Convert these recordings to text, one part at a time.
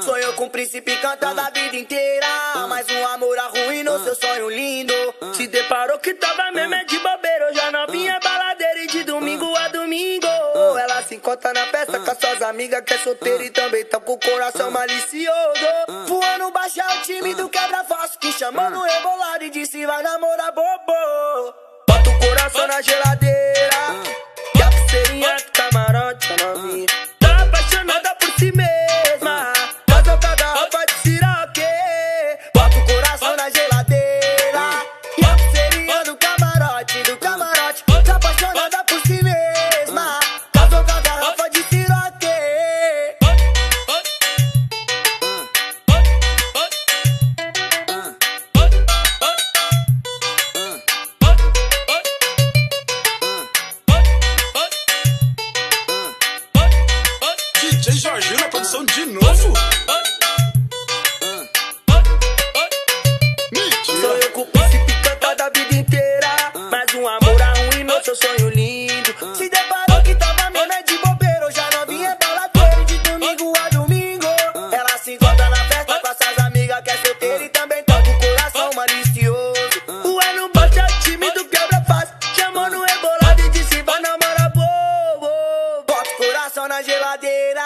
Sonhou com o príncipe cantando a vida inteira, mas um amor arruinou seu sonho lindo. Se deparou que tava mesmo de bobeira, já novinha baladeira e de domingo a domingo. Ela se encontra na festa com as suas amigas que é solteira e também tá com o coração malicioso. Voando baixo é o time do quebra-falso que chamou no rebolado e disse vai namorar bobo. Bota o coração na geladeira e a pulseirinha do camarote, a novinha tá apaixonada por si mesma. Casou com a garrafa de siroque. Bota o coração na geladeira e a pulseirinha do camarote, tá apaixonada por si mesma. Casou com a garrafa de siroque. DJ Jorginho na produção de novo. Sonhou com o príncipe cantando a vida inteira, mas um amor arruinou seu sonho lindo. Se deparou que tava mesmo de bobeira, já novinha baladeira e de domingo a domingo. Ela se encontra na festa com as suas amigas que é solteira e também tá com o coração malicioso. O ano baixo é o time do quebra-face, chamou no rebolado e disse vai namorar bobo. Bota o coração na geladeira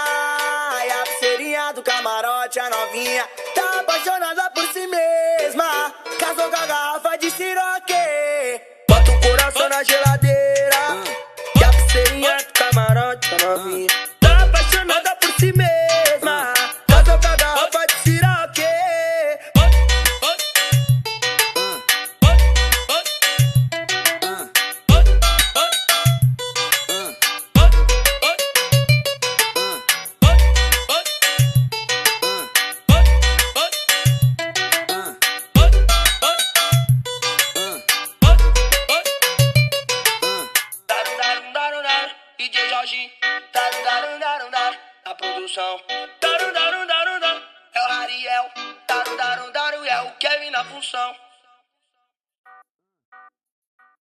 e a pulseirinha do camarote, a novinha tá apaixonada por si mesma. Casou com a garrafa de siroque. Bota o coração na geladeira e a pulseirinha do camarote, a novinha tá apaixonada por si mesma. Casou com a garrafa de siroque. DJ Jorginho, na produção. É o Ariel, é o Kevin na função.